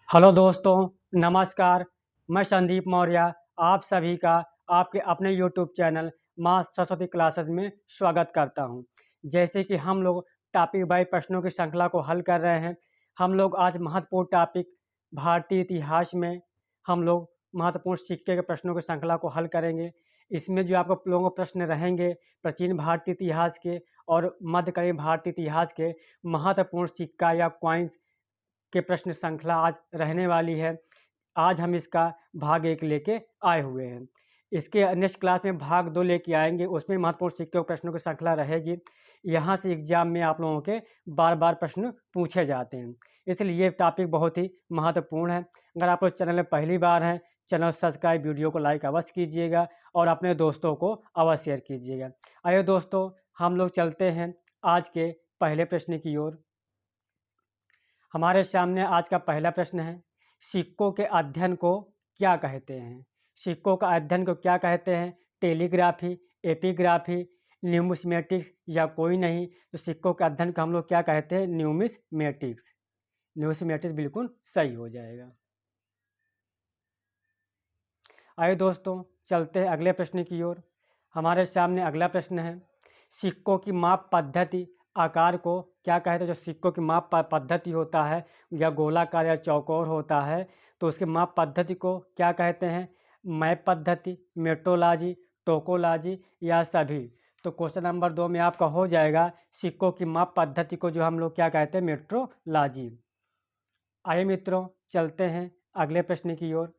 Hello दोस्तों, नमस्कार। मैं संदीप मौर्य आप सभी का आपके अपने यूट्यूब चैनल माँ सरस्वती क्लासेस में स्वागत करता हूं। जैसे कि हम लोग टॉपिक बाई प्रश्नों की श्रृंखला को हल कर रहे हैं। हम लोग आज महत्वपूर्ण टॉपिक भारतीय इतिहास में हम लोग महत्वपूर्ण सिक्के के प्रश्नों की श्रृंखला को हल करेंगे। इसमें जो आपको लोगों को प्रश्न रहेंगे प्राचीन भारतीय इतिहास के और मध्यकालीन भारतीय इतिहास के महत्वपूर्ण सिक्का या कॉइन्स के प्रश्न श्रृंखला आज रहने वाली है। आज हम इसका भाग 1 लेके आए हुए हैं। इसके नेक्स्ट क्लास में भाग 2 लेके आएंगे, उसमें महत्वपूर्ण सिक्कों प्रश्नों की श्रृंखला रहेगी। यहाँ से एग्जाम में आप लोगों के बार बार प्रश्न पूछे जाते हैं, इसलिए ये टॉपिक बहुत ही महत्वपूर्ण है। अगर आप लोग चैनल में पहली बार हैं, चैनल सब्सक्राइब, वीडियो को लाइक अवश्य कीजिएगा और अपने दोस्तों को अवश्य शेयर कीजिएगा। आइए दोस्तों, हम लोग चलते हैं आज के पहले प्रश्न की ओर। हमारे सामने आज का पहला प्रश्न है, सिक्कों के अध्ययन को क्या कहते हैं? सिक्कों का अध्ययन को क्या कहते हैं? टेलीग्राफी, एपिग्राफी, न्यूमिस्मेटिक्स या कोई नहीं? तो सिक्कों के अध्ययन को हम लोग क्या कहते हैं? न्यूमिस्मेटिक्स। न्यूमिस्मेटिक्स बिल्कुल सही हो जाएगा। आइए दोस्तों, चलते हैं अगले प्रश्न की ओर। हमारे सामने अगला प्रश्न है, सिक्कों की माप पद्धति आकार को क्या कहते हैं? जो सिक्कों की माप पद्धति होता है, या गोलाकार या चौकोर होता है, तो उसकी माप पद्धति को क्या कहते हैं? मैप पद्धति, मेट्रोलॉजी, टोकोलॉजी या सभी? तो क्वेश्चन नंबर 2 में आपका हो जाएगा, सिक्कों की माप पद्धति को जो हम लोग क्या कहते हैं? मेट्रोलॉजी। आइए मित्रों, चलते हैं अगले प्रश्न की ओर।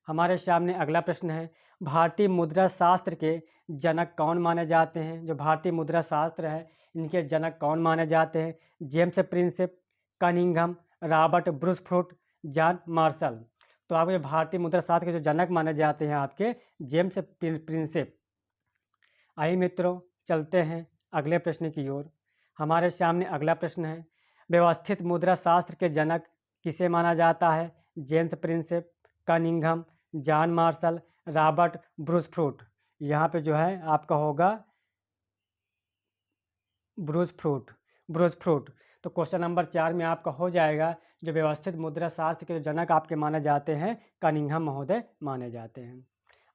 हमारे सामने अगला प्रश्न है, भारतीय मुद्रा शास्त्र के जनक कौन माने जाते हैं? जो भारतीय मुद्रा शास्त्र है, इनके जनक कौन माने जाते हैं? James Prinsep, Cunningham, Robert Bruce Foote, John Marshall? तो आपके भारतीय मुद्रा शास्त्र के जो जनक माने जाते हैं आपके जेम्स प्रिंसेप। आइए मित्रों, चलते हैं अगले प्रश्न की ओर। हमारे सामने अगला प्रश्न है, व्यवस्थित मुद्रा शास्त्र के जनक किसे माना जाता है? James Prinsep, Cunningham, John Marshall, Robert Bruce Foote? यहाँ पे जो है आपका होगा ब्रूसफ्रूट। तो क्वेश्चन नंबर 4 में आपका हो जाएगा, जो व्यवस्थित मुद्रा शास्त्र के जो जनक आपके माने जाते हैं, कनिंघम महोदय माने जाते हैं।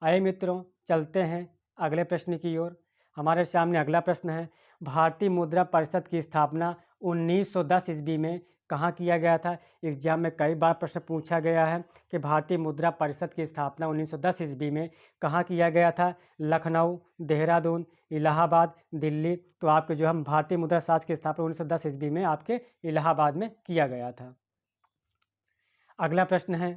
आइए मित्रों, चलते हैं अगले प्रश्न की ओर। हमारे सामने अगला प्रश्न है, भारतीय मुद्रा परिषद की स्थापना 1910 ईस्वी में कहाँ किया गया था? एग्जाम में कई बार प्रश्न पूछा गया है कि भारतीय मुद्रा परिषद की स्थापना 1910 ईस्वी में कहाँ किया गया था? लखनऊ, देहरादून, इलाहाबाद, दिल्ली? तो आपके जो हम भारतीय मुद्रा शास्त्र की स्थापना 1910 ईस्वी में आपके इलाहाबाद में किया गया था। अगला प्रश्न है,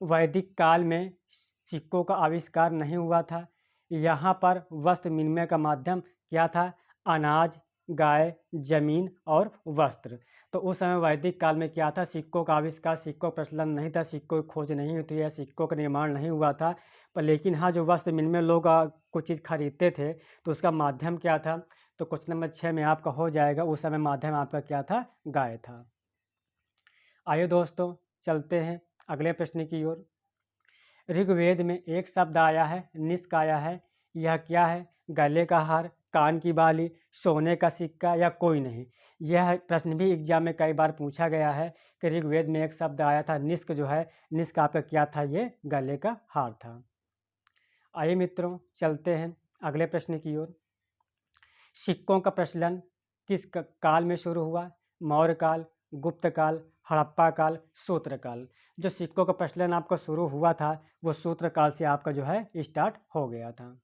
वैदिक काल में सिक्कों का आविष्कार नहीं हुआ था। यहाँ पर वस्त्र विनिमय का माध्यम क्या था? अनाज, गाय, जमीन और वस्त्र। तो उस समय वैदिक काल में क्या था? सिक्कों का आविष्कार, सिक्कों का प्रचलन नहीं था, सिक्कों की खोज नहीं हुई थी या सिक्कों का निर्माण नहीं हुआ था। पर लेकिन हाँ, जो वस्त्र विनिमय लोग कुछ चीज़ खरीदते थे, तो उसका माध्यम क्या था? तो क्वेश्चन नंबर 6 में आपका हो जाएगा, उस समय माध्यम आपका क्या था? गाय था। आइए दोस्तों, चलते हैं अगले प्रश्न की ओर। ऋग्वेद में एक शब्द आया है, निष्क आया है, यह क्या है? गले का हार, कान की बाली, सोने का सिक्का या कोई नहीं? यह प्रश्न भी एग्जाम में कई बार पूछा गया है कि ऋग्वेद में एक शब्द आया था निष्क, जो है निष्क आपका क्या था? ये गले का हार था। आइए मित्रों, चलते हैं अगले प्रश्न की ओर। सिक्कों का प्रचलन किस काल में शुरू हुआ? मौर्य काल, गुप्त काल, हड़प्पा काल, सूत्र काल? जो सिक्कों का प्रचलन आपका शुरू हुआ था, वो सूत्र काल से आपका जो है स्टार्ट हो गया था।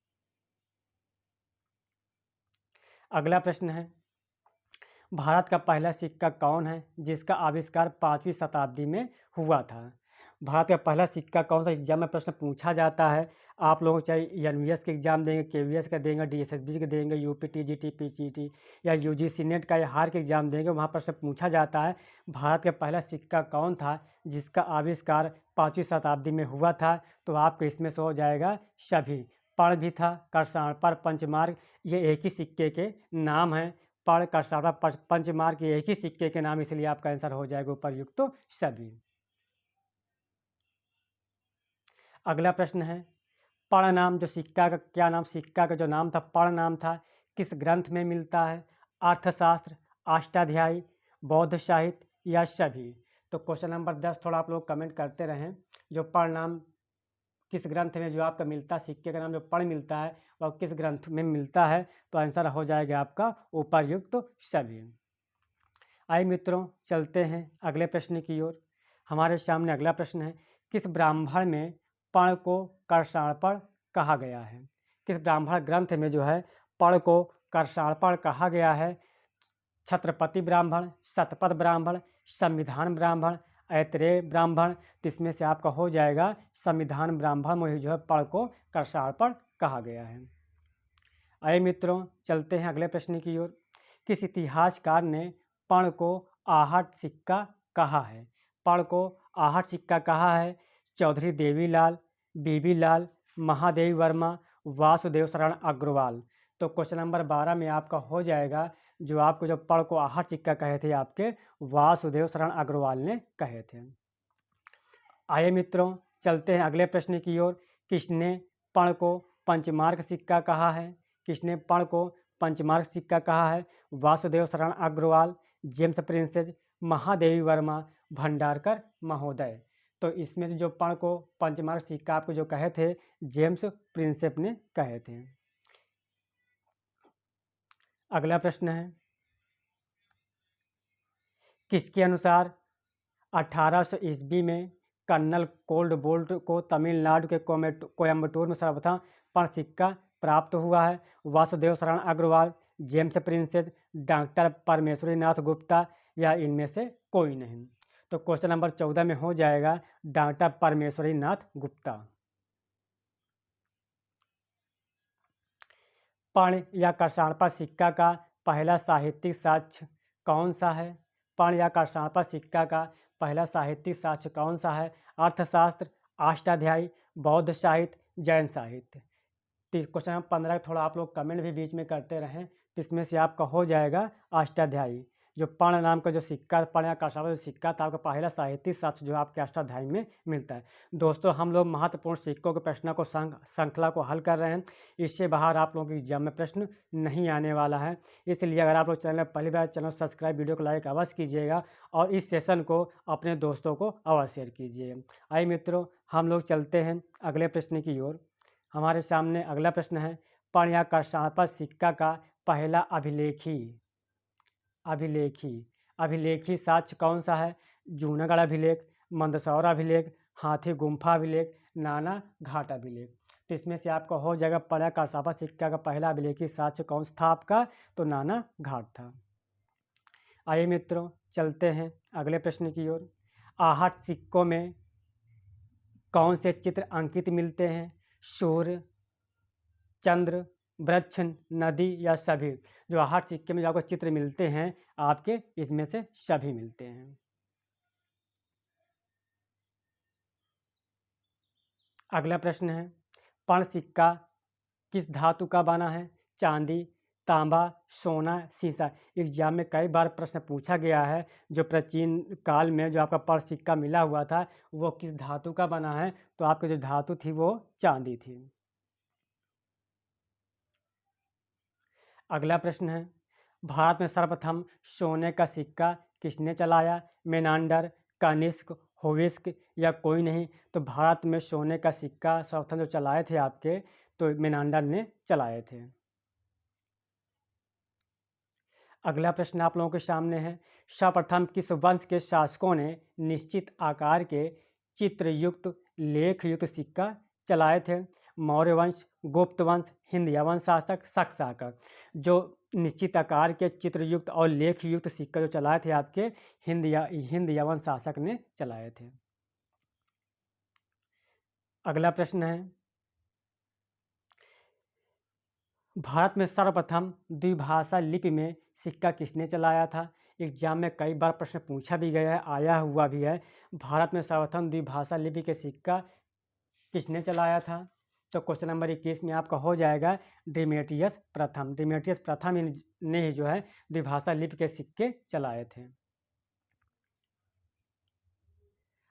अगला प्रश्न है, भारत का पहला सिक्का कौन है जिसका आविष्कार 5वीं शताब्दी में हुआ था? भारत का पहला सिक्का कौन सा? एग्जाम में प्रश्न पूछा जाता है। आप लोग चाहे एनवीएस के एग्जाम देंगे, केवीएस का देंगे, डीएसएसबी के देंगे, यूपी टीजीटी, पीजीटी या यूजीसी नेट का या हार के एग्जाम देंगे, वहाँ प्रश्न पूछा जाता है भारत का पहला सिक्का कौन था जिसका आविष्कार 5वीं शताब्दी में हुआ था? तो आपको इसमें से हो जाएगा सभी। पर्ण भी था, करसाणपर, पंचमार्ग, ये एक ही सिक्के के नाम हैं। पर्ण, करसाणपर, पंचमार्ग, ये एक ही सिक्के के नाम, इसलिए आपका आंसर हो जाएगा उपर्युक्त तो सभी। अगला प्रश्न है, पर्ण नाम, जो सिक्का का क्या नाम? सिक्का का जो नाम था, पर्ण नाम था, किस ग्रंथ में मिलता है? अर्थशास्त्र, अष्टाध्यायी, बौद्ध साहित्य या सभी? तो क्वेश्चन नंबर 10 थोड़ा आप लोग कमेंट करते रहें। जो पढ़ नाम किस ग्रंथ में जो आपका मिलता है, सिक्के का नाम जो पढ़ मिलता है वह किस ग्रंथ में मिलता है, तो आंसर हो जाएगा आपका उपर्युक्त सभी। आइए मित्रों चलते हैं अगले प्रश्न की ओर। हमारे सामने अगला प्रश्न है, किस ब्राह्मण में पर्ण को कर्षाणपण कहा गया है? किस ब्राह्मण ग्रंथ में जो है पर्ण को कर्षाणपण कहा गया है? छत्रपति ब्राह्मण, शतपथ ब्राह्मण, संविधान ब्राह्मण, ऐतरेय ब्राह्मण। तो इसमें से आपका हो जाएगा संविधान ब्राह्मण में ही जो है पर्ण को कर्षाणपण कहा गया है। आइए मित्रों चलते हैं अगले प्रश्न की ओर। किस इतिहासकार ने पर्ण को आहट सिक्का कहा है? पर्ण को आहट सिक्का कहा है चौधरी देवीलाल, बीबी लाल, महादेवी वर्मा, वासुदेव शरण अग्रवाल। तो क्वेश्चन नंबर 12 में आपका हो जाएगा, जो आपको जो पर्ण को आहट सिक्का कहे थे आपके वासुदेव शरण अग्रवाल ने कहे थे। आइए मित्रों चलते हैं अगले प्रश्न की ओर। किसने पर्ण को पंचमार्क सिक्का कहा है? किसने पर्ण को पंचमार्क सिक्का कहा है? वासुदेव शरण अग्रवाल, जेम्स प्रिंसेस, महादेवी वर्मा, भंडारकर महोदय। तो इसमें से जो पर्ण को पंचमार्क सिक्का आपको जो कहे थे जेम्स प्रिंसेप ने कहे थे। अगला प्रश्न है, किसके अनुसार 1800 ईस्वी में कर्नल कोल्डबोल्ट को तमिलनाडु के कोयम्बटूर में सर्वप्रथम पर्ण सिक्का प्राप्त हुआ है? वासुदेव शरण अग्रवाल, जेम्स प्रिंसेस, डॉक्टर परमेश्वरी नाथ गुप्ता या इनमें से कोई नहीं। तो क्वेश्चन नंबर 14 में हो जाएगा डॉक्टर परमेश्वरी नाथ गुप्ता। पर्ण या कर्षाणपा सिक्का का पहला साहित्यिक साक्ष्य कौन सा है? पर्ण या कर्षाणपा सिक्का का पहला साहित्यिक साक्ष्य कौन सा है? अर्थशास्त्र, अष्टाध्यायी, बौद्ध साहित्य, जैन साहित्य। तो क्वेश्चन नंबर 15 थोड़ा आप लोग कमेंट भी बीच में करते रहें। तो इसमें से आपका हो जाएगा अष्टाध्यायी। जो पर्ण नाम का जो सिक्का, पर्ण या कर्षाणपा जो सिक्का था आपका पहला साहित्यिक साक्ष्य जो आपके अष्टाध्यायी में मिलता है। दोस्तों हम लोग महत्वपूर्ण सिक्कों के प्रश्नों को श्रृंखला को हल कर रहे हैं। इससे बाहर आप लोगों की एग्जाम में प्रश्न नहीं आने वाला है। इसलिए अगर आप लोग चैनल पहली बार चैनल सब्सक्राइब, वीडियो को लाइक अवश्य कीजिएगा और इस सेशन को अपने दोस्तों को अवश्य शेयर कीजिएगा। आइए मित्रों हम लोग चलते हैं अगले प्रश्न की ओर। हमारे सामने अगला प्रश्न है, पर्ण या कर्षाणपा सिक्का का पहला अभिलेखी साक्ष्य कौन सा है? जूनागढ़ अभिलेख, मंदसौर अभिलेख, हाथी गुम्फा अभिलेख, नाना घाट अभिलेख। तो इसमें से आपका हो जाएगा पर्ण या कर्षाणपा सिक्का का पहला अभिलेखी साक्ष्य कौन सा था आपका? तो नाना घाट था। आइए मित्रों चलते हैं अगले प्रश्न की ओर। आहट सिक्कों में कौन से चित्र अंकित मिलते हैं? सूर्य, चंद्र, वृक्ष, नदी या सभी? जो आहट सिक्के में जो आपको चित्र मिलते हैं आपके इसमें से सभी मिलते हैं। अगला प्रश्न है, पर्ण सिक्का किस धातु का बना है? चांदी, तांबा, सोना, सीसा। एग्जाम में कई बार प्रश्न पूछा गया है, जो प्राचीन काल में जो आपका पर्ण सिक्का मिला हुआ था वो किस धातु का बना है? तो आपकी जो धातु थी वो चांदी थी। अगला प्रश्न है, भारत में सर्वप्रथम सोने का सिक्का किसने चलाया? मेनांडर, कनिष्क, होविस्क या कोई नहीं? तो भारत में सोने का सिक्का सर्वप्रथम जो चलाए थे आपके तो मेनांडर ने चलाए थे। अगला प्रश्न आप लोगों के सामने है, सर्वप्रथम किस वंश के शासकों ने निश्चित आकार के चित्रयुक्त लेखयुक्त सिक्का चलाए थे? मौर्य वंश, गुप्त वंश, हिंद यवन शासक, शक शासक। जो निश्चित आकार के चित्रयुक्त और लेखयुक्त सिक्का जो चलाए थे आपके हिंद यवन शासक ने चलाए थे। अगला प्रश्न है, भारत में सर्वप्रथम द्विभाषा लिपि में सिक्का किसने चलाया था? एग्जाम में कई बार प्रश्न पूछा भी गया है, आया हुआ भी है। भारत में सर्वप्रथम द्विभाषा लिपि के सिक्का किसने चलाया था? तो क्वेश्चन नंबर 21 में आपका हो जाएगा डिमेट्रियस प्रथम। डिमेट्रियस प्रथम ने ही जो है द्विभाषा लिपि के सिक्के चलाए थे।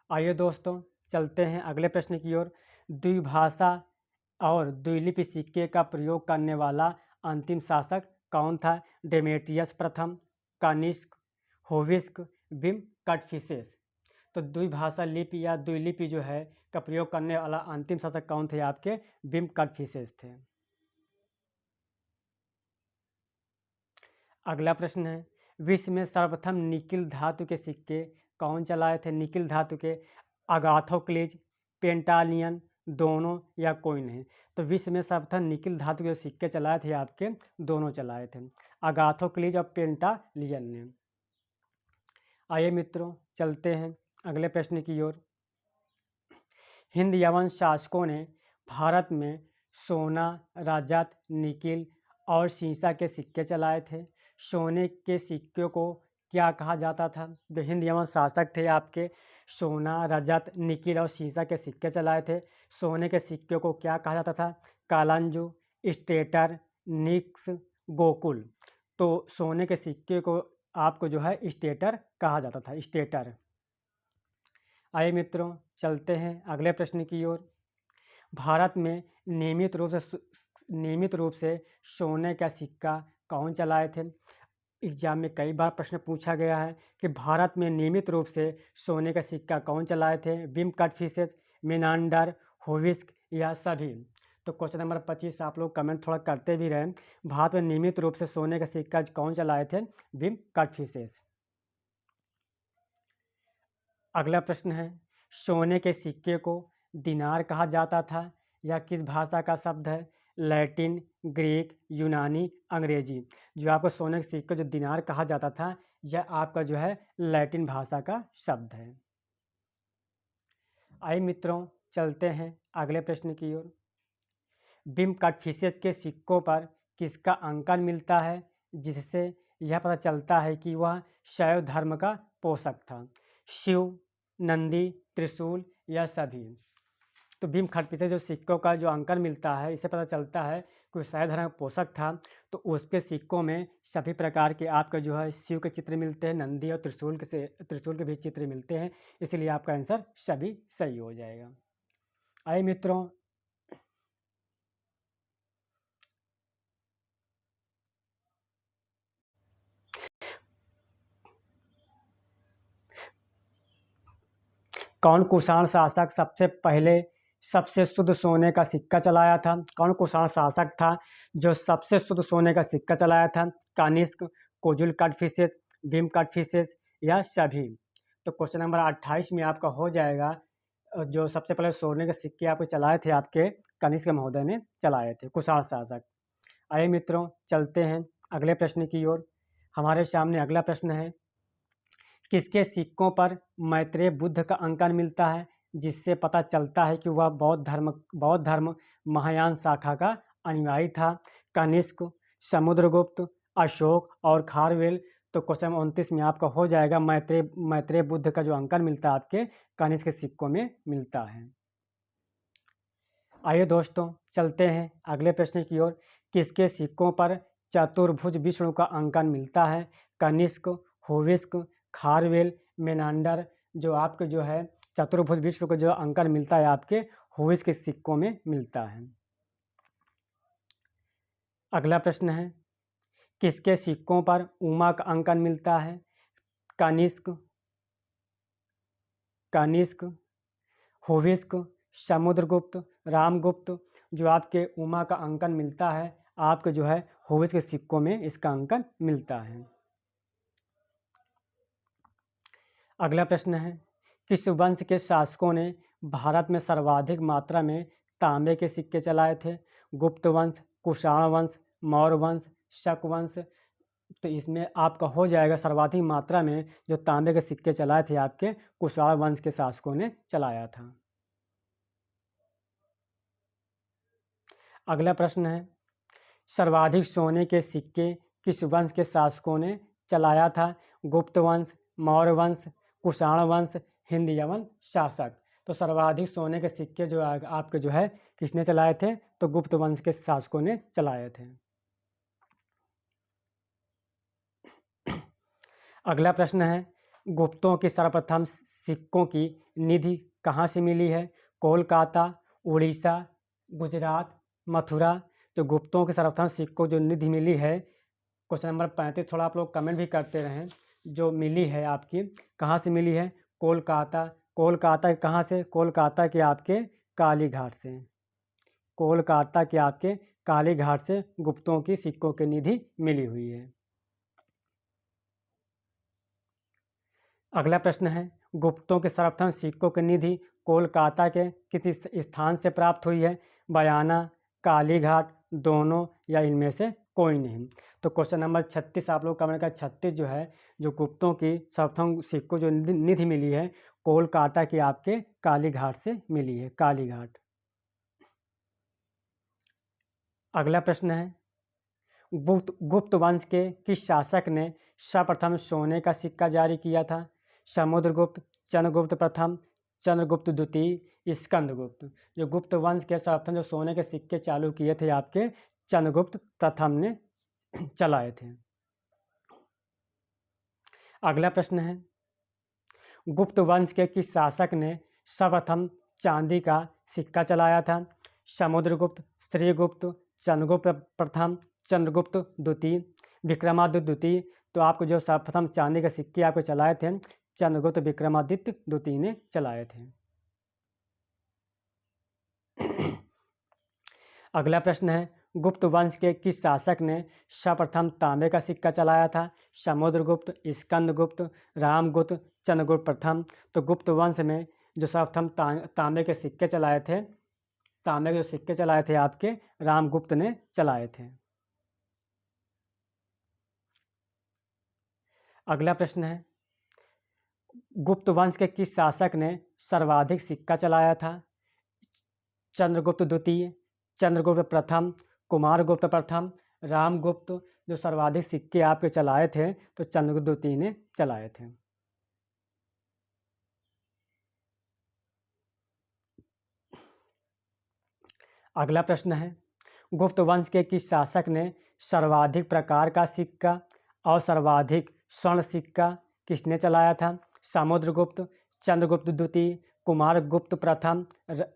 आइए दोस्तों चलते हैं अगले प्रश्न की ओर। द्विभाषा और द्विलिपि सिक्के का प्रयोग करने वाला अंतिम शासक कौन था? डेमेट्रियस प्रथम, कनिष्क, होविस्क, बिम कटफिसेस। तो द्विभाषा लिपि या द्विलिपि जो है का प्रयोग करने वाला अंतिम शासक कौन थे आपके? बिम कडफिसेस थे। अगला प्रश्न है, विश्व में सर्वप्रथम निकिल धातु के सिक्के कौन चलाए थे? निकिल धातु के अगाथोक्लिज, पेंटालियन, दोनों या कोई नहीं? तो विश्व में सर्वप्रथम निकिल धातु के सिक्के चलाए थे आपके दोनों चलाए थे, अगाथोक्लिज और पेंटालियन ने। आइए मित्रों चलते हैं अगले प्रश्न की ओर। हिंद यवन शासकों ने भारत में सोना, रजत, निकिल और सीसा के सिक्के चलाए थे। सोने के सिक्कों को क्या कहा जाता था? जो हिंद यवन शासक थे आपके, सोना, रजत, निकिल और सीसा के सिक्के चलाए थे। सोने के सिक्कों को क्या कहा जाता था? कालंजु, स्टेटर, निक्स, गोकुल। तो सोने के सिक्के को आपको जो है स्टेटर कहा जाता था, स्टेटर। आइए मित्रों चलते हैं अगले प्रश्न की ओर। भारत में नियमित रूप से सोने का सिक्का कौन चलाए थे? एग्जाम में कई बार प्रश्न पूछा गया है कि भारत में नियमित रूप से सोने का सिक्का कौन चलाए थे? बिम कडफिसेस, मेनांडर, होविस्क या सभी? तो क्वेश्चन नंबर 25 आप लोग कमेंट थोड़ा करते भी रहें। भारत में नियमित रूप से सोने का सिक्का कौन चलाए थे? बिम कडफिसेस। अगला प्रश्न है, सोने के सिक्के को दिनार कहा जाता था या किस भाषा का शब्द है? लैटिन, ग्रीक, यूनानी, अंग्रेजी। जो आपको सोने के सिक्के जो दिनार कहा जाता था यह आपका जो है लैटिन भाषा का शब्द है। आइए मित्रों चलते हैं अगले प्रश्न की ओर। बिम कडफिसेस के सिक्कों पर किसका अंकन मिलता है जिससे यह पता चलता है कि वह शैव धर्म का पोषक था? शिव, नंदी, त्रिशूल या सभी? तो बिम कडफिसेस जो सिक्कों का जो अंकन मिलता है इससे पता चलता है कि शैव धर्म का पोषक था। तो उसके सिक्कों में सभी प्रकार के आपका जो है शिव के चित्र मिलते हैं, नंदी और त्रिशूल के भी चित्र मिलते हैं, इसलिए आपका आंसर सभी सही हो जाएगा। आइए मित्रों कौन कुषाण शासक सबसे पहले सबसे शुद्ध सोने का सिक्का चलाया था? कौन कुषाण शासक था जो सबसे शुद्ध सोने का सिक्का चलाया था? कनिष्क, कोजुल कडफिसेस, भीम कडफिसेस या सभी? तो क्वेश्चन नंबर 28 में आपका हो जाएगा जो सबसे पहले सोने के सिक्के आपको चलाए थे आपके कनिष्क महोदय ने चलाए थे, कुषाण शासक। आइए मित्रों चलते हैं अगले प्रश्न की ओर। हमारे सामने अगला प्रश्न है, किसके सिक्कों पर मैत्रेय बुद्ध का अंकन मिलता है जिससे पता चलता है कि वह बौद्ध धर्म महायान शाखा का अनुयायी था? कनिष्क, समुद्रगुप्त, अशोक और खारवेल। तो क्वेश्चन 29 में आपका हो जाएगा मैत्रेय बुद्ध का जो अंकन मिलता है आपके कनिष्क के सिक्कों में मिलता है। आइए दोस्तों चलते हैं अगले प्रश्न की ओर। किसके सिक्कों पर चतुर्भुज विष्णु का अंकन मिलता है? कनिष्क, होविस्क, खारवेल, मेनांडर। जो आपके जो है चतुर्भुज विष्णु का जो अंकन मिलता है आपके होविस्क के सिक्कों में मिलता है। अगला प्रश्न है, किसके सिक्कों पर उमा का अंकन मिलता है? कनिष्क, होविस्क, समुद्रगुप्त, रामगुप्त। जो आपके उमा का अंकन मिलता है आपके जो है होविस्क के सिक्कों में इसका अंकन मिलता है। अगला प्रश्न है, किस वंश के शासकों ने भारत में सर्वाधिक मात्रा में तांबे के सिक्के चलाए थे? गुप्त वंश, कुषाण वंश, मौर्य वंश, शक वंश। तो इसमें आपका हो जाएगा सर्वाधिक मात्रा में जो तांबे के सिक्के चलाए थे आपके कुषाण वंश के शासकों ने चलाया था। अगला प्रश्न है, सर्वाधिक सोने के सिक्के किस वंश के शासकों ने चलाया था? गुप्त वंश, मौर्य वंश, कुषाण वंश, हिंद यवन शासक। तो सर्वाधिक सोने के सिक्के जो आपके जो है किसने चलाए थे? तो गुप्त वंश के शासकों ने चलाए थे। अगला प्रश्न है, गुप्तों की सर्वप्रथम सिक्कों की निधि कहाँ से मिली है? कोलकाता, उड़ीसा, गुजरात, मथुरा। तो गुप्तों के सर्वप्रथम सिक्कों जो निधि मिली है, क्वेश्चन नंबर 35 थोड़ा आप लोग कमेंट भी करते रहें, जो मिली है आपकी कहाँ से मिली है? कोलकाता, कोलकाता कहाँ से? कोलकाता के आपके कालीघाट से, कोलकाता के आपके कालीघाट से गुप्तों की सिक्कों की निधि मिली हुई है। अगला प्रश्न है, गुप्तों के सर्वप्रथम सिक्कों की निधि कोलकाता के किस स्थान से प्राप्त हुई है? बयाना, कालीघाट, दोनों या इनमें से कोई नहीं। तो क्वेश्चन नंबर 36 आप लोग कमेंट का 36 जो है, जो गुप्तों की सर्वप्रथम सिक्कों जो निधि मिली है कोलकाता की आपके कालीघाट से मिली है, कालीघाट। अगला प्रश्न है, गुप्त वंश के किस शासक ने सर्वप्रथम सोने का सिक्का जारी किया था? समुद्रगुप्त, चंद्रगुप्त प्रथम, चंद्रगुप्त द्वितीय, स्कंदगुप्त। जो गुप्त वंश के सर्वप्रथम जो सोने के सिक्के चालू किए थे आपके चंद्रगुप्त प्रथम ने चलाए थे। अगला प्रश्न है, गुप्त वंश के किस शासक ने सर्वप्रथम चांदी का सिक्का चलाया था? समुद्रगुप्त, श्रीगुप्त, चंद्रगुप्त प्रथम, चंद्रगुप्त द्वितीय, विक्रमादित्य द्वितीय। तो आपको जो सर्वप्रथम चांदी के सिक्के आपको चलाए थे चंद्रगुप्त विक्रमादित्य द्वितीय ने चलाए थे। अगला प्रश्न है, गुप्त वंश के किस शासक ने सर्वप्रथम तांबे का सिक्का चलाया था? समुद्रगुप्त, स्कंदगुप्त, रामगुप्त, चंद्रगुप्त प्रथम। तो गुप्त वंश में जो सर्वप्रथम तांबे के सिक्के चलाए थे, तांबे के जो सिक्के चलाए थे आपके रामगुप्त ने चलाए थे। अगला प्रश्न है, गुप्त वंश के किस शासक ने सर्वाधिक सिक्का चलाया था? चंद्रगुप्त द्वितीय, चंद्रगुप्त प्रथम, कुमारगुप्त प्रथम, रामगुप्त। जो सर्वाधिक सिक्के आपके चलाए थे तो चंद्रगुप्त द्वितीय ने चलाए थे। अगला प्रश्न है, गुप्त वंश के किस शासक ने सर्वाधिक प्रकार का सिक्का और सर्वाधिक स्वर्ण सिक्का किसने चलाया था? समुद्रगुप्त, चंद्रगुप्त द्वितीय, कुमारगुप्त प्रथम,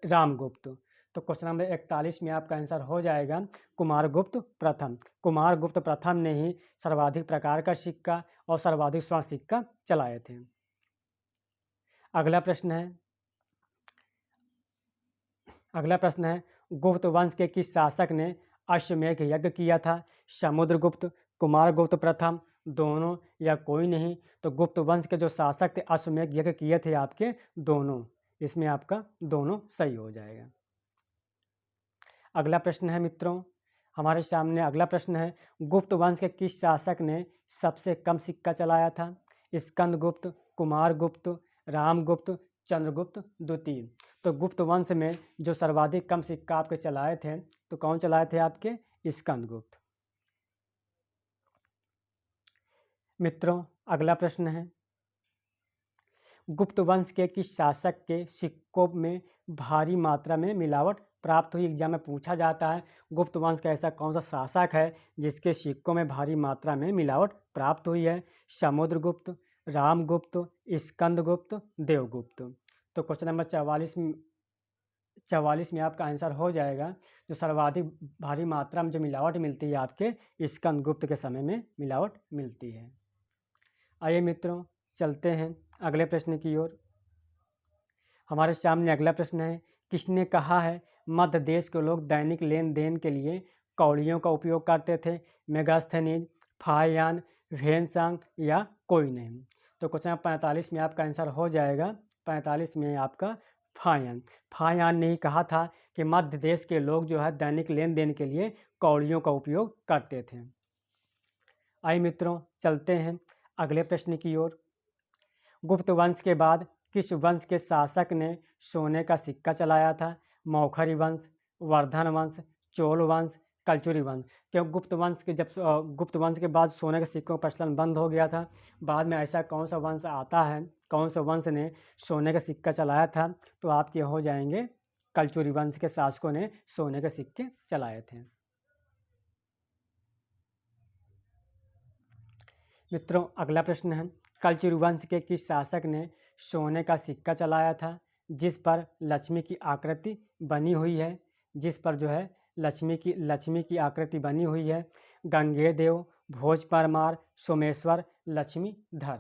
रामगुप्त। तो क्वेश्चन नंबर 41 में आपका आंसर हो जाएगा कुमारगुप्त प्रथम। कुमारगुप्त प्रथम ने ही सर्वाधिक प्रकार का सिक्का और सर्वाधिक स्वर्ण सिक्का चलाए थे। अगला प्रश्न है, गुप्त वंश के किस शासक ने अश्वमेध यज्ञ किया था? समुद्रगुप्त, कुमारगुप्त प्रथम, दोनों या कोई नहीं। तो गुप्त वंश के जो शासक थे अश्वमेध यज्ञ किए थे आपके दोनों, इसमें आपका दोनों सही हो जाएगा। अगला प्रश्न है मित्रों, हमारे सामने अगला प्रश्न है, गुप्त वंश के किस शासक ने सबसे कम सिक्का चलाया था? स्कंदगुप्त, कुमारगुप्त, रामगुप्त, चंद्रगुप्त द्वितीय। तो गुप्त वंश में जो सर्वाधिक कम सिक्का आपके चलाए थे तो कौन चलाए थे आपके? स्कंदगुप्त। मित्रों अगला प्रश्न है, गुप्त वंश के किस शासक के सिक्कों में भारी मात्रा में मिलावट प्राप्त हुई? एग्जाम में पूछा जाता है गुप्त वंश का ऐसा कौन सा शासक है जिसके सिक्कों में भारी मात्रा में मिलावट प्राप्त हुई है? समुद्रगुप्त, रामगुप्त, स्कंदगुप्त, देवगुप्त। तो क्वेश्चन नंबर 44 में आपका आंसर हो जाएगा जो सर्वाधिक भारी मात्रा में जो मिलावट मिलती है आपके स्कंदगुप्त के समय में मिलावट मिलती है। आइए मित्रों चलते हैं अगले प्रश्न की ओर। हमारे सामने अगला प्रश्न है, किसने कहा है मध्य देश के लोग दैनिक लेन देन के लिए कौड़ियों का उपयोग करते थे? मेगास्थनीज, फाहियान, वेन्सांग या कोई नहीं। तो क्वेश्चन 45 में आपका आंसर हो जाएगा 45 में आपका फाहियान। फाहियान ने ही कहा था कि मध्य देश के लोग जो है दैनिक लेन देन के लिए कौड़ियों का उपयोग करते थे। आइए मित्रों चलते हैं अगले प्रश्न की ओर। गुप्त वंश के बाद किस वंश के शासक ने सोने का सिक्का चलाया था? मौखरी वंश, वर्धन वंश, चोल वंश, कलचुरी वंश। क्यों गुप्त वंश के गुप्त वंश के बाद सोने के सिक्कों का प्रचलन बंद हो गया था, बाद में ऐसा कौन सा वंश आता है, कौन सा वंश ने सोने का सिक्का चलाया था? तो आपके हो जाएंगे कलचुरी वंश के शासकों ने सोने के सिक्के चलाए थे। मित्रों अगला प्रश्न है, कलचुरी वंश के किस शासक ने सोने का सिक्का चलाया था जिस पर लक्ष्मी की आकृति बनी हुई है? जिस पर जो है लक्ष्मी की आकृति बनी हुई है। गंगेदेव, भोज परमार, सोमेश्वर, लक्ष्मीधर।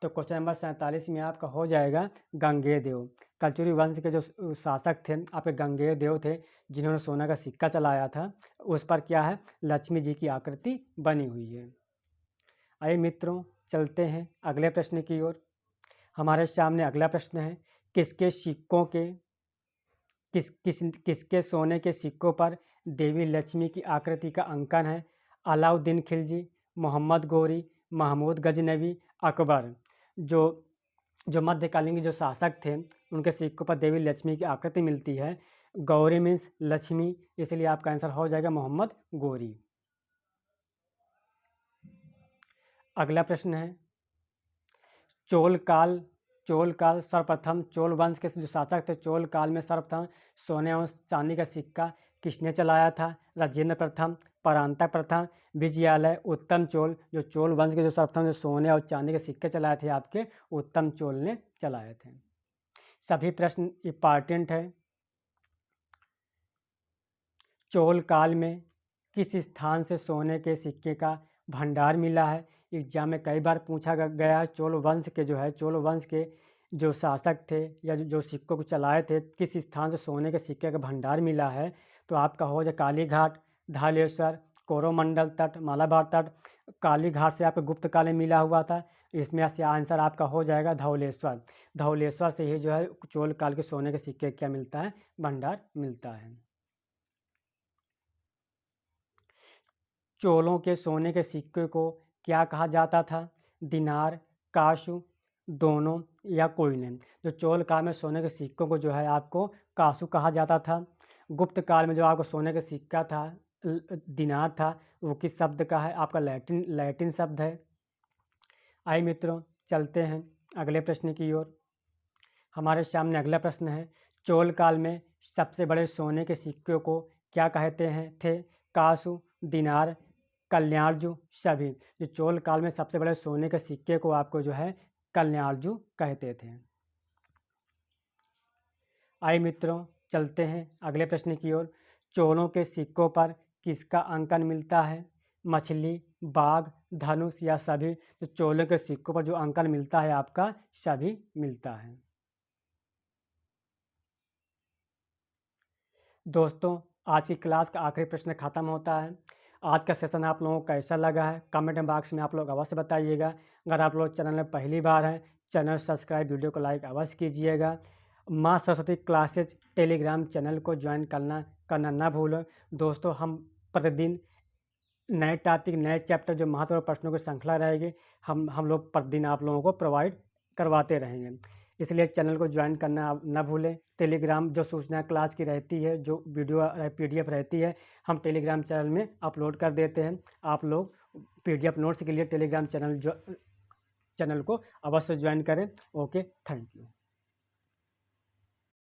तो क्वेश्चन नंबर 47 में आपका हो जाएगा गंगेय देव। कलचुरी वंश के जो शासक थे आपके गंगेय देव थे, जिन्होंने सोना का सिक्का चलाया था। उस पर क्या है, लक्ष्मी जी की आकृति बनी हुई है। आइए मित्रों, चलते हैं अगले प्रश्न की ओर। हमारे सामने अगला प्रश्न है, किसके सिक्कों के किसके सोने के सिक्कों पर देवी लक्ष्मी की आकृति का अंकन है? अलाउद्दीन खिलजी, मोहम्मद गोरी, महमूद गजनवी, अकबर। जो जो मध्यकालीन के जो शासक थे, उनके सिक्कों पर देवी लक्ष्मी की आकृति मिलती है। गौरी मीन्स लक्ष्मी, इसलिए आपका आंसर हो जाएगा मोहम्मद गोरी। अगला प्रश्न है, चोल काल सर्वप्रथम चोल वंश के जो शासक थे, चोल काल में सर्वप्रथम सोने और चांदी का सिक्का किसने चलाया था? राजेंद्र प्रथम, परांतक प्रथम, विजयालय, उत्तम चोल। जो चोल वंश के जो सर्वप्रथम जो सोने और चांदी के सिक्के चलाए थे आपके उत्तम चोल ने चलाए थे। सभी प्रश्न इंपॉर्टेंट है। चोल काल में किस स्थान से सोने के सिक्के का भंडार मिला है? एग्जाम में कई बार पूछा गया है। चोल वंश के जो शासक थे या जो सिक्कों को चलाए थे, किस स्थान से सोने के सिक्के का भंडार मिला है? तो आपका हो जाए कालीघाट, धालेश्वर, कोरोमंडल तट, मालाबार तट। कालीघाट से आपको गुप्त काल में मिला हुआ था। इसमें से आंसर आपका हो जाएगा धौलेश्वर। धौलेश्वर से ही जो है चोल काल के सोने के सिक्के क्या मिलता है, भंडार मिलता है। चोलों के सोने के सिक्के को क्या कहा जाता था? दिनार, काशु, दोनों या कोई नहीं। जो चोल काल में सोने के सिक्कों को जो है आपको काशु कहा जाता था। गुप्त काल में जो आपको सोने का सिक्का था, दिनार था, वो किस शब्द का है? आपका लैटिन शब्द है। आइए मित्रों, चलते हैं अगले प्रश्न की ओर। हमारे सामने अगला प्रश्न है, चोल काल में सबसे बड़े सोने के सिक्कों को क्या कहते थे? काशु, दिनार, कल्याणजु, सभी। जो चोल काल में सबसे बड़े सोने के सिक्के को आपको जो है कल्याणजु कहते थे। आइए मित्रों, चलते हैं अगले प्रश्न की ओर। चोलों के सिक्कों पर किसका अंकन मिलता है? मछली, बाघ, धनुष या सभी। जो चोलों के सिक्कों पर जो अंकन मिलता है आपका सभी मिलता है। दोस्तों, आज की क्लास का आखिरी प्रश्न खत्म होता है। आज का सेशन आप लोगों को कैसा लगा है, कमेंट बॉक्स में आप लोग अवश्य बताइएगा। अगर आप लोग चैनल में पहली बार हैं, चैनल सब्सक्राइब, वीडियो को लाइक अवश्य कीजिएगा। माँ सरस्वती क्लासेज टेलीग्राम चैनल को ज्वाइन करना ना भूलें। दोस्तों, हम प्रतिदिन नए टॉपिक, नए चैप्टर, जो महत्वपूर्ण प्रश्नों की श्रृंखला रहेगी, हम लोग प्रतिदिन आप लोगों को प्रोवाइड करवाते रहेंगे। इसलिए चैनल को ज्वाइन करना ना भूलें। टेलीग्राम जो सूचना क्लास की रहती है, जो वीडियो PDF रहती है, हम टेलीग्राम चैनल में अपलोड कर देते हैं। आप लोग PDF नोट्स के लिए टेलीग्राम चैनल को अवश्य ज्वाइन करें। Okay, thank you.